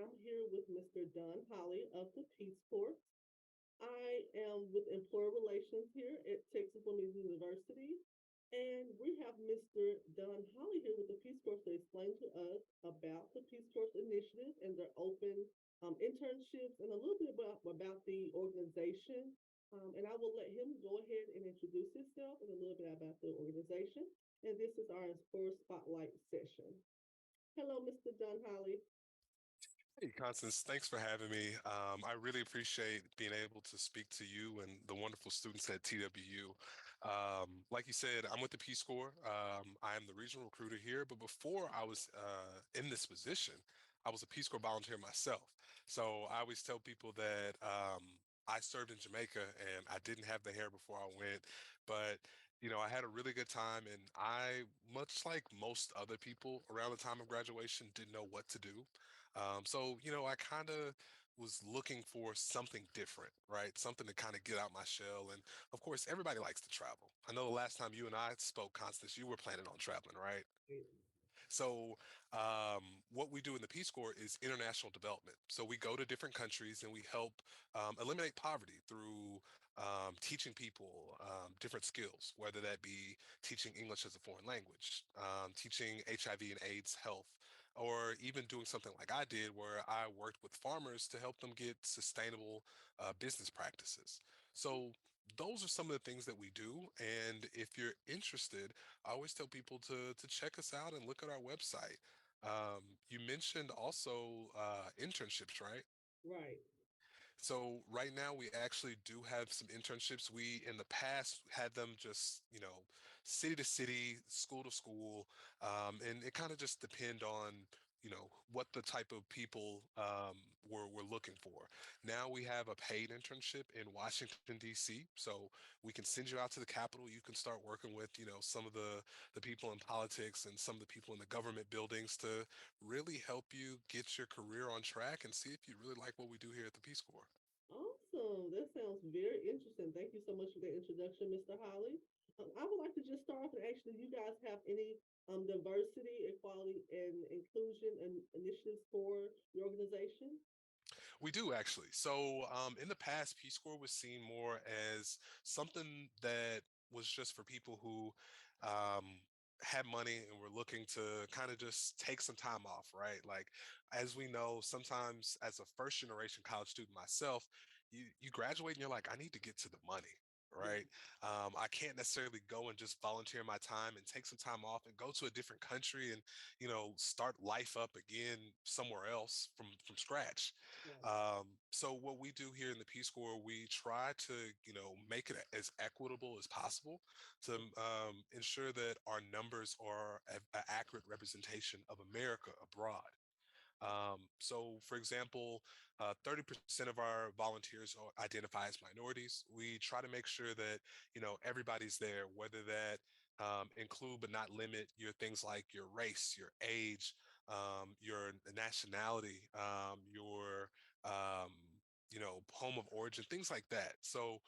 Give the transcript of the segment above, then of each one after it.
I'm here with Mr. Don Holly of the Peace Corps. I am with Employer Relations here at Texas Women's University, and we have Mr. Don Holly here with the Peace Corps to explain to us about the Peace Corps initiative and their open internships and a little bit about the organization. And I will let him go ahead and introduce himself and a little bit about the organization. And this is our first spotlight session. Hello, Mr. Don Holly. Hey, Constance, thanks for having me. I really appreciate being able to speak to you and the wonderful students at TWU. Like you said, I'm with the Peace Corps. I am the regional recruiter here, but before I was in this position, I was a Peace Corps volunteer myself. So I always tell people that I served in Jamaica and I didn't have the hair before I went, but I had a really good time, and I, much like most other people around the time of graduation, didn't know what to do. So I kind of was looking for something different, right? Something to kind of get out my shell. And of course, everybody likes to travel. I know the last time you and I spoke, Constance, you were planning on traveling, right? So, what we do in the Peace Corps is international development. So we go to different countries and we help eliminate poverty through teaching people different skills, whether that be teaching English as a foreign language, teaching HIV and AIDS health, or even doing something like I did, where I worked with farmers to help them get sustainable business practices. So those are some of the things that we do. And if you're interested, I always tell people to check us out and look at our website. You mentioned also internships, right? Right. So right now we actually do have some internships. We in the past had them just, city to city, school to school, and it kind of just depend on what the type of people we're looking for. Now we have a paid internship in Washington D.C., so we can send you out to the Capitol. You can start working with some of the people in politics and some of the people in the government buildings to really help you get your career on track and see if you really like what we do here at the Peace Corps. Awesome. That sounds very interesting. Thank you so much for the introduction, Mr. Holly. I would like to just start off and actually, do you guys have any diversity, equality, and inclusion and initiatives for your organization? We do actually. So in the past, Peace Corps was seen more as something that was just for people who um, had money and were looking to kind of just take some time off, right? Like, as we know, sometimes as a first generation college student myself, you graduate and you're like, I need to get to the money. Yeah. Right. I can't necessarily go and just volunteer my time and take some time off and go to a different country and, start life up again somewhere else from scratch. Right. So what we do here in the Peace Corps, we try to, make it as equitable as possible to ensure that our numbers are an accurate representation of America abroad. So, for example, 30% of our volunteers identify as minorities. We try to make sure that, everybody's there, whether that include but not limit your things like your race, your age, your nationality, your, um, home of origin, things like that. So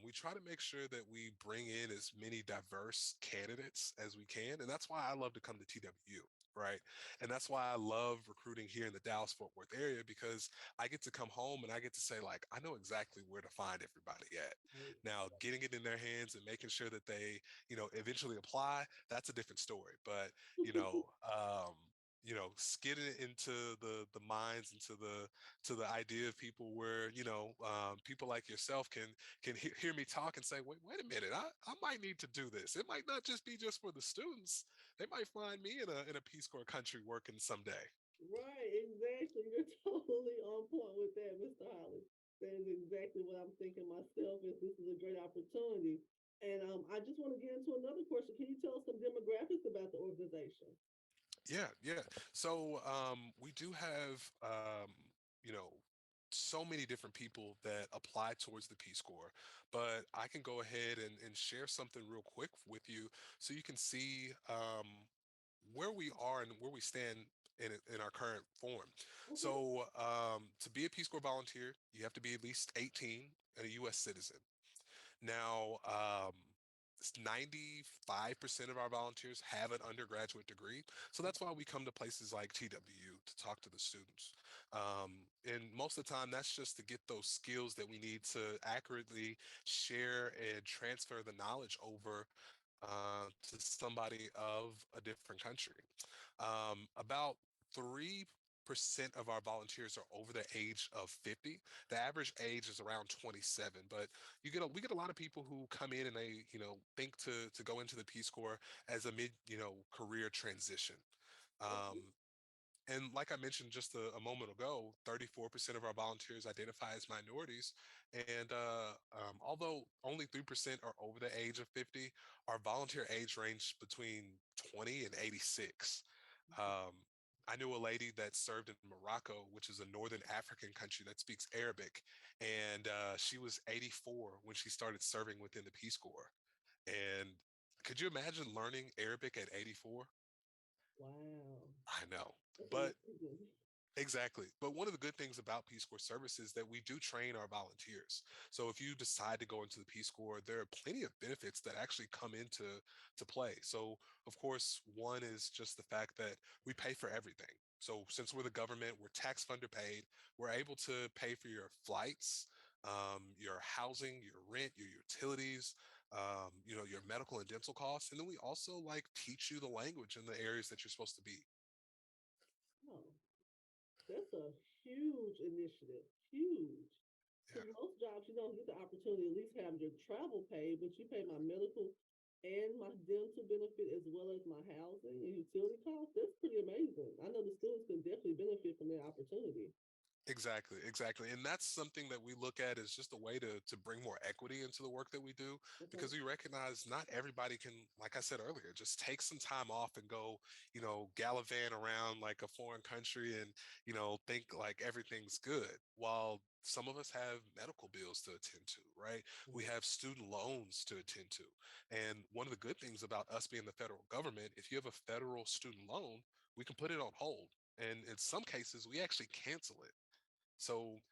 we try to make sure that we bring in as many diverse candidates as we can. And that's why I love to come to TWU. Right. And that's why I love recruiting here in the Dallas Fort Worth area, because I get to come home and I get to say, like, I know exactly where to find everybody at. Right. Now, getting it in their hands and making sure that they, eventually apply, that's a different story. But, you know, um, getting it into the minds, into the idea of people where, people like yourself can hear me talk and say, wait a minute, I might need to do this. It might not just be just for the students. They might find me in a Peace Corps country working someday. Right, exactly. You're totally on point with that, Mr. Holly. That is exactly what I'm thinking myself. Is this is a great opportunity, and I just want to get into another question. Can you tell us some demographics about the organization? Yeah, yeah. So we do have you know so many different people that apply towards the Peace Corps, but I can go ahead and share something real quick with you so you can see where we are and where we stand in our current form. Okay. So to be a Peace Corps volunteer, you have to be at least 18 and a U.S. citizen. Now, 95% of our volunteers have an undergraduate degree. So that's why we come to places like TWU to talk to the students. And most of the time, that's just to get those skills that we need to accurately share and transfer the knowledge over to somebody of a different country. About 3% of our volunteers are over the age of 50. The average age is around 27, but we get a lot of people who come in and they, think to go into the Peace Corps as a mid, career transition. Okay. Um, and like I mentioned just a moment ago, 34% of our volunteers identify as minorities. And although only 3% are over the age of 50, our volunteer age range between 20 and 86. Um, I knew a lady that served in Morocco, which is a northern African country that speaks Arabic. And she was 84 when she started serving within the Peace Corps. And could you imagine learning Arabic at 84? Wow. I know. That's But amazing. exactly. But one of the good things about Peace Corps service is that we do train our volunteers. So if you decide to go into the Peace Corps, there are plenty of benefits that actually come into play. So of course, one is just the fact that we pay for everything. So since we're the government, we're tax funder paid. We're able to pay for your flights, your housing, your rent, your utilities, your medical and dental costs, and then we also like teach you the language in the areas that you're supposed to be. Oh, that's a huge initiative. Huge. Yeah. Because most jobs, you don't get the opportunity to at least have your travel paid, but you pay my medical and my dental benefit as well as my housing and utility costs. That's pretty amazing. I know the students can definitely benefit from that opportunity. Exactly, exactly. And that's something that we look at as just a way to bring more equity into the work that we do Okay. because we recognize not everybody can, like I said earlier, just take some time off and go, gallivant around like a foreign country and, think like everything's good. While some of us have medical bills to attend to, right? We Right. have student loans to attend to. And one of the good things about us being the federal government, if you have a federal student loan, we can put it on hold. And in some cases, we actually cancel it. So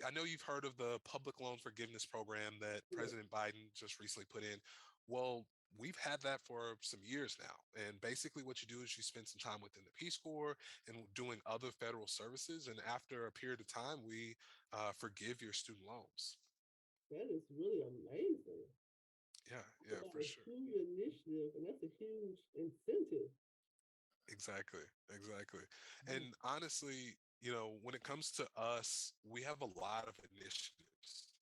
I know you've heard of the public loan forgiveness program that Right. President Biden just recently put in. Well, we've had that for some years now. And basically, what you do is you spend some time within the Peace Corps and doing other federal services. And after a period of time, we forgive your student loans. That is really amazing. Yeah, Talk yeah, about for a sure. huge initiative, and that's a huge incentive. Exactly, exactly. Mm. And honestly, when it comes to us, we have a lot of initiatives.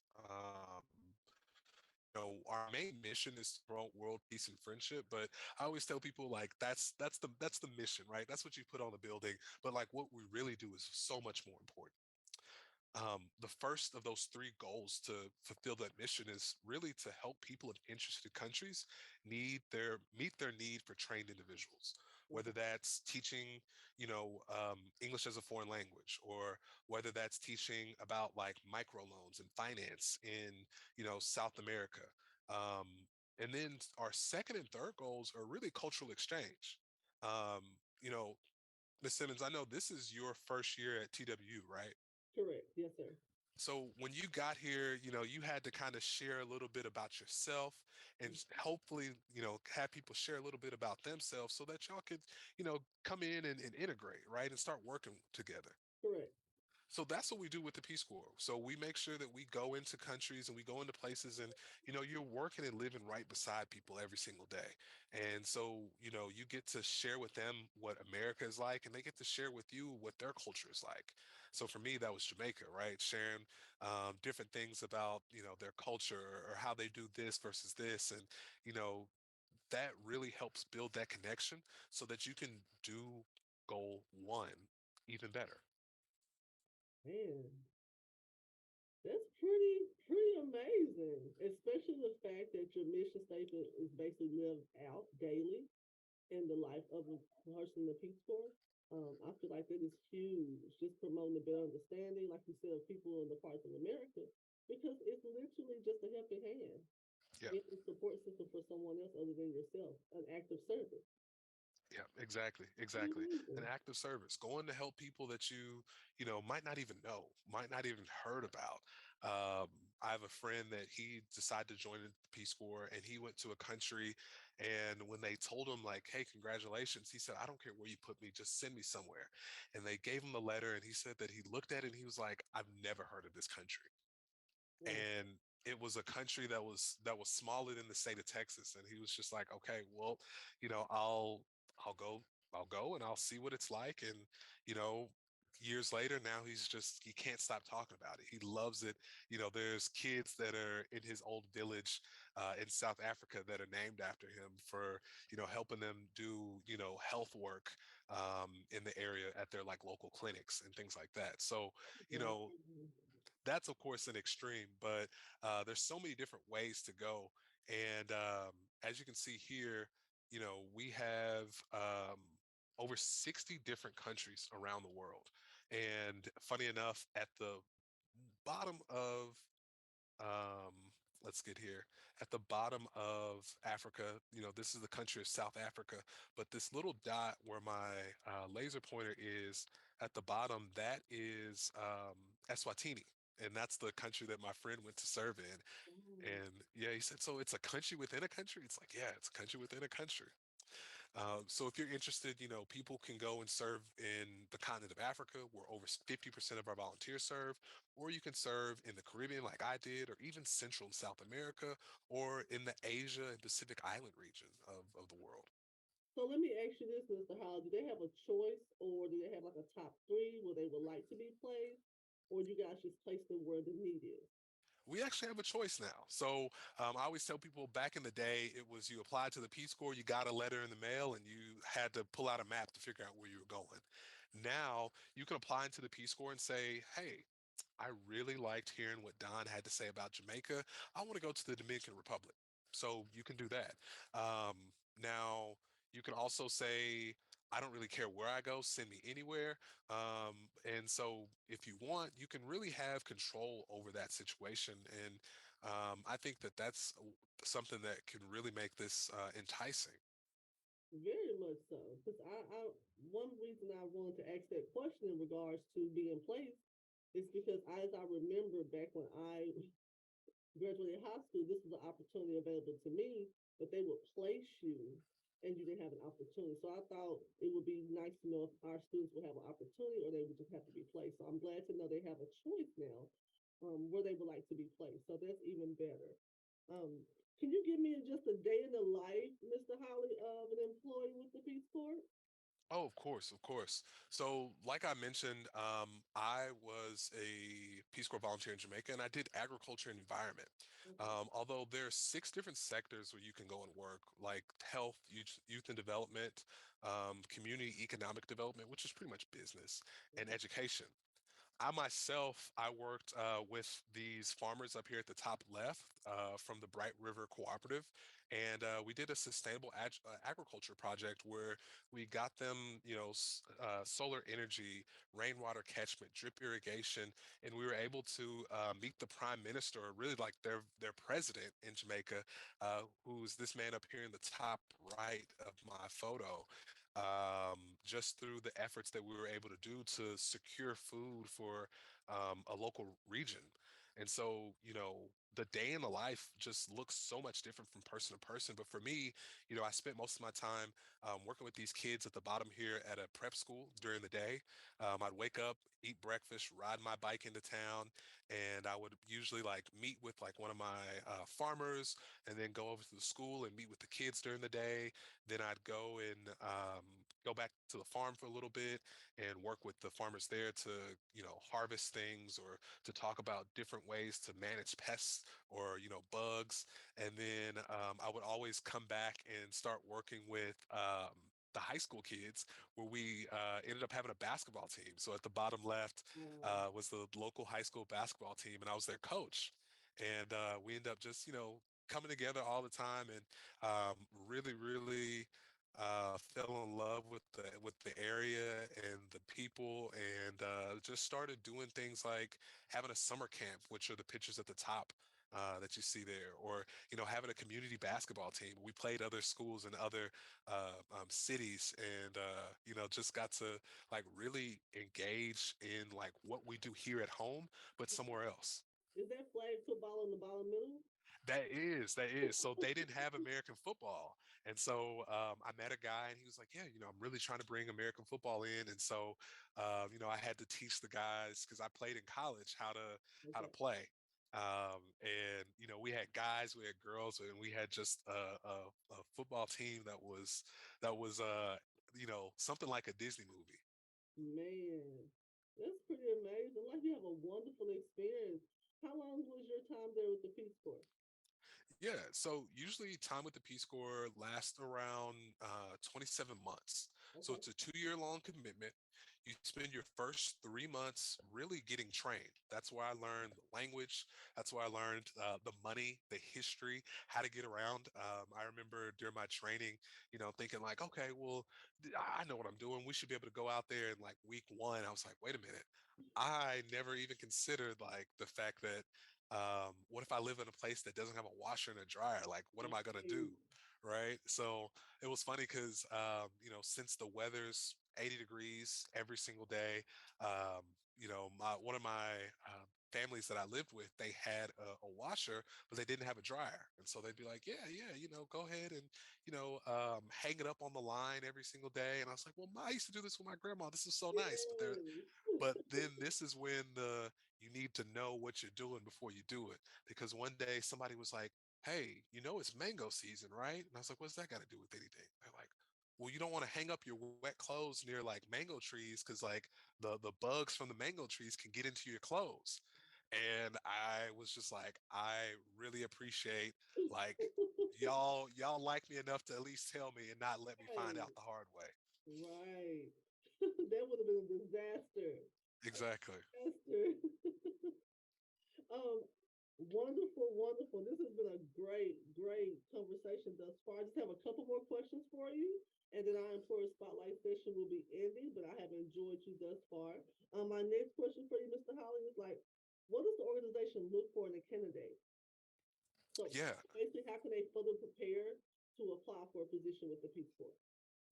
Our main mission is to promote world peace and friendship, but I always tell people like that's the mission, right? That's what you put on the building, but like what we really do is so much more important. The first of those three goals to fulfill that mission is really to help people in interested countries meet their need for trained individuals, whether Okay. that's teaching, English as a foreign language, or whether that's teaching about like microloans and finance in, South America. Um, and then our second and third goals are really cultural exchange. Um, you know, Ms. Simmons, I know this is your first year at TWU, right? Correct. Yes, sir. So when you got here, you had to kind of share a little bit about yourself and hopefully, have people share a little bit about themselves so that y'all could, come in and integrate, right? And start working together. Correct. So that's what we do with the Peace Corps. So we make sure that we go into countries and we go into places and, you're working and living right beside people every single day. And so, you get to share with them what America is like and they get to share with you what their culture is like. So for me, that was Jamaica, right? Sharing different things about, their culture or how they do this versus this. And, you know, that really helps build that connection so that you can do goal one even better. Man, that's pretty amazing. Especially the fact that your mission statement is basically lived out daily in the life of a person in the Peace Corps. I feel like that is huge. Just promoting the better understanding, like you said, of people in the parts of America, because it's literally just a helping hand, Yeah. being a support system for someone else other than yourself, an act of service. Yeah, exactly, Pretty exactly. An amazing. act of service, going to help people that you might not even know, might not even heard about. I have a friend that he decided to join the Peace Corps, and he went to a country, and when they told him like, "Hey, congratulations," he said, "I don't care where you put me, just send me somewhere." And they gave him the letter, and he said that he looked at it and he was like, "I've never heard of this country." Wow. And it was a country that was smaller than the state of Texas, and he was just like, okay, well, I'll go, and I'll see what it's like. And you know years later, now he can't stop talking about it. He loves it. There's kids that are in his old village in South Africa that are named after him for helping them do health work in the area at their like local clinics and things like that. So you Wow. know that's of course an extreme, but there's so many different ways to go. And as you can see here, we have over 60 different countries around the world. And funny enough, at the bottom of um, let's get here. At the bottom of Africa, this is the country of South Africa, but this little dot where my laser pointer is at the bottom, that is Eswatini. And that's the country that my friend went to serve in. Wow. And yeah, he said, so it's a country within a country? It's like, yeah, it's a country within a country. So if you're interested, people can go and serve in the continent of Africa, where over 50% of our volunteers serve, or you can serve in the Caribbean like I did, or even Central and South America, or in the Asia and Pacific Island region of the world. So let me ask you this, Mr. Howell. Do they have a choice or do they have like a top three where they would like to be placed? Or you guys just place them where the need is? We actually have a choice now. So I always tell people back in the day, it was you applied to the Peace Corps, you got a letter in the mail, and you had to pull out a map to figure out where you were going. Now you can apply into the Peace Corps and say, hey, I really liked hearing what Don had to say about Jamaica. I want to go to the Dominican Republic. So you can do that. Now, you can also say, I don't really care where I go, send me anywhere. And so if you want, you can really have control over that situation. And I think that that's something that can really make this enticing. Very much so. Because one reason I wanted to ask that question in regards to being placed is because as I remember back when I graduated high school, this was an opportunity available to me, but they would place you and you didn't have an opportunity. So I thought it would be nice to know if our students would have an opportunity or they would just have to be placed. So I'm glad to know they have a choice now where they would like to be placed. So that's even better. Um, can you give me just a day in the life, Mr. Holly, of an employee with the Peace Corps? Oh, of course, of course. So, like I mentioned, I was a Peace Corps volunteer in Jamaica, and I did agriculture and environment. Okay. Although there are six different sectors where you can go and work, like health, youth and development, community economic development, which is pretty much business, and Okay. education. I worked with these farmers up here at the top left from the Bright River Cooperative, and we did a sustainable agriculture project where we got them, solar energy, rainwater catchment, drip irrigation, and we were able to meet the prime minister, or really like their president in Jamaica, who's this man up here in the top right of my photo, just through the efforts that we were able to do to secure food for a local region. And so, the day in the life just looks so much different from person to person. But for me, I spent most of my time working with these kids at the bottom here at a prep school during the day. I'd wake up, eat breakfast, ride my bike into town, and I would usually like meet with like one of my farmers, and then go over to the school and meet with the kids during the day. Then I'd go and go back to the farm for a little bit and work with the farmers there to, harvest things, or to talk about different ways to manage pests or, bugs. And then I would always come back and start working with the high school kids, where we ended up having a basketball team. So at the bottom left Um, was the local high school basketball team, and I was their coach. And we ended up just, coming together all the time, and really, really fell in love with the area and the people, and just started doing things like having a summer camp, which are the pictures at the top that you see there, or having a community basketball team. We played other schools and other cities, and just got to like really engage in like what we do here at home, but somewhere else. Is that flag football in the bottom middle? That is. So they didn't have American football. And so I met a guy and he was like, yeah, I'm really trying to bring American football in. And so, I had to teach the guys because I played in college how to Okay. play. And we had guys, we had girls, and we had just a football team that was something like a Disney movie. Man, that's pretty amazing. Like you have a wonderful experience. How long was your time there with the Peace Corps? Yeah, so usually time with the Peace Corps lasts around 27 months. So Okay. it's a 2 year long commitment. You spend your first 3 months really getting trained. That's where I learned the language. That's where I learned the money, the history, how to get around. I remember during my training, thinking like, okay, well, I know what I'm doing. We should be able to go out there in like week one. I was like, wait a minute. I never even considered like the fact that what if I live in a place that doesn't have a washer and a dryer? Like, what am I gonna do? Right. Right. So it was funny because since the weather's 80 degrees every single day, um, my one of my families that I lived with, they had a washer, but they didn't have a dryer. And so they'd be like, yeah, yeah, go ahead and, hang it up on the line every single day. And I was like, well, I used to do this with my grandma. This is so nice. Yes. But then this is when you need to know what you're doing before you do it. Because one day somebody was like, hey, it's mango season, right? And I was like, what's that got to do with anything? They're like, well, you don't want to hang up your wet clothes near like mango trees because like the bugs from the mango trees can get into your clothes. And I was just like, I really appreciate like y'all like me enough to at least tell me and not let me find out Right. the hard way. Right. That would have been a disaster. A Exactly. disaster. Um, wonderful, wonderful. This has been a great, great conversation thus far. I just have a couple more questions for you, and then our employer spotlight session will be ending. But I have enjoyed you thus far. My next question for you, Mr. Holly, is like, what does the organization look for in a candidate? So Yeah. basically, how can they further prepare to apply for a position with the Peace Corps?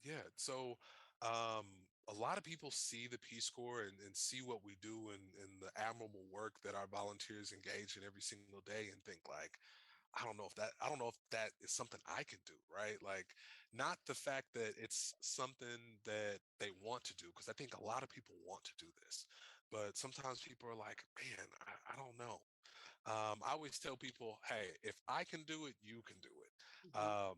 Yeah. So um, a lot of people see the Peace Corps and see what we do and the admirable work that our volunteers engage in every single day and think like, I don't know if that is something I can do, right? Like not the fact that it's something that they want to do, because I think a lot of people want to do this. But sometimes people are like, man, I don't know. I always tell people, hey, if I can do it, you can do it. Mhm.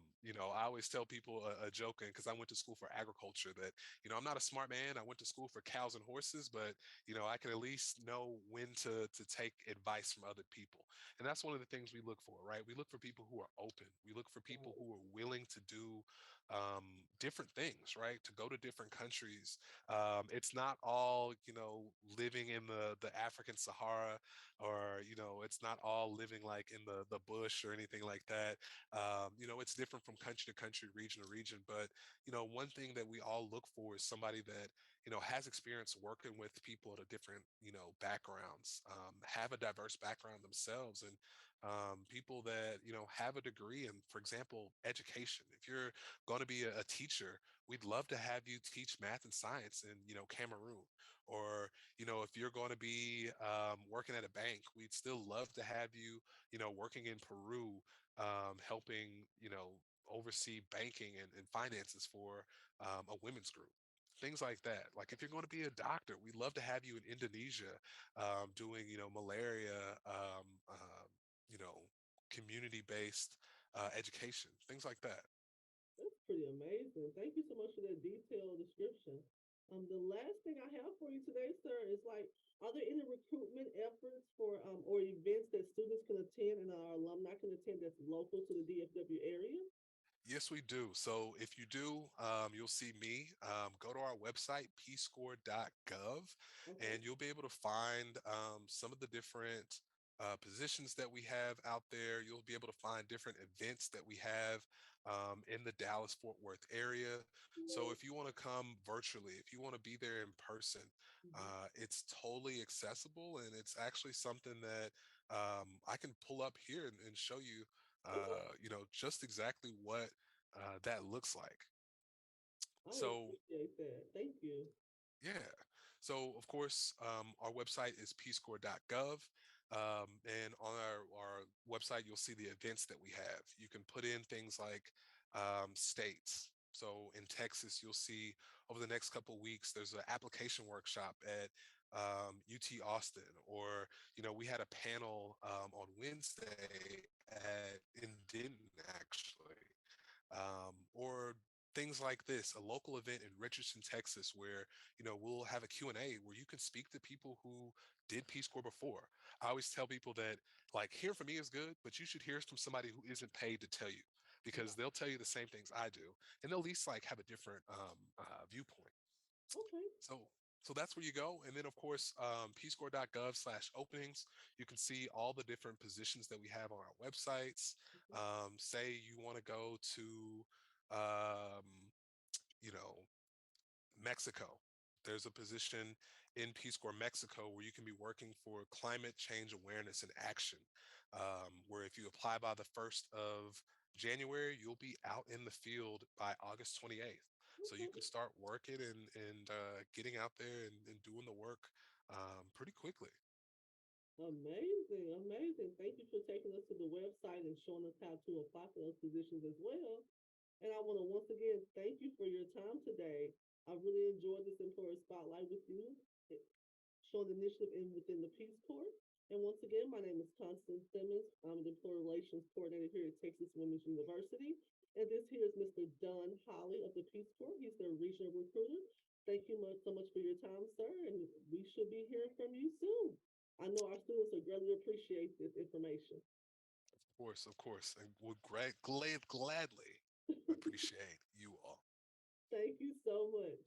I always tell people a joking because I went to school for agriculture that, I'm not a smart man. I went to school for cows and horses, but, I can at least know when to take advice from other people. And that's one of the things we look for, right? We look for people who are open. We look for people Right. who are willing to do different things, right? To go to different countries. It's not all, living in the African Sahara or it's not all living like in the bush or anything like that. It's different from country to country, region to region, but one thing that we all look for is somebody that has experience working with people of different backgrounds, have a diverse background themselves, and people that have a degree in, for example, education. If you're going to be a teacher, we'd love to have you teach math and science in Cameroon. Or if you're going to be working at a bank, we'd still love to have you, working in Peru, helping, oversee banking and finances for a women's group. Things like that. Like if you're going to be a doctor, we'd love to have you in Indonesia doing, malaria, you know, community-based education, things like that. That's pretty amazing. Thank you so much for that detailed description. The last thing I have for you today, sir, is like, are there any recruitment efforts for or events that students can attend and our alumni can attend that's local to the DFW area? Yes, we do. So if you do, you'll see me. Go to our website, peacecorps.gov, Okay. and you'll be able to find some of the different positions that we have out there. You'll be able to find different events that we have in the Dallas Fort Worth area. So Yes. if you want to come virtually, if you want to be there in person, Mhm. it's totally accessible, and it's actually something that I can pull up here and show you Okay. just exactly what that looks like. I would So, appreciate that. Thank you. yeah. So, of course, our website is peacecorps.gov. And on our website, you'll see the events that we have. You can put in things like states. So in Texas, you'll see over the next couple of weeks, there's an application workshop at UT Austin, or we had a panel on Wednesday in Denton, actually, or things like this, a local event in Richardson, Texas, where we'll have a Q&A where you can speak to people who did Peace Corps before. I always tell people that, like, hearing from me is good, but you should hear from somebody who isn't paid to tell you, because they'll tell you the same things I do, and they'll at least like have a different viewpoint. Okay. So that's where you go. And then, of course, peacecorps.gov/openings. You can see all the different positions that we have on our websites. Say you want to go to, um, you know, Mexico. There's a position in Peace Corps Mexico where you can be working for climate change awareness and action, where if you apply by the 1st of January, you'll be out in the field by August 28th. So you can Okay. start working and getting out there and doing the work pretty quickly. Amazing, amazing. Thank you for taking us to the website and showing us how to apply for those positions as well. And I want to once again thank you for your time today. I really enjoyed this employer spotlight with you, eh, showing the initiative within the Peace Corps. And once again, my name is Constance Simmons. I'm the Employer Relations Coordinator here at Texas Women's University. And this here is Mr. Don Holly of the Peace Corps. He's their regional recruiter. Thank you so much for your time, sir. And we should be hearing from you soon. I know our students will greatly appreciate this information. Of course, and would gladly appreciate you all. Thank you so much.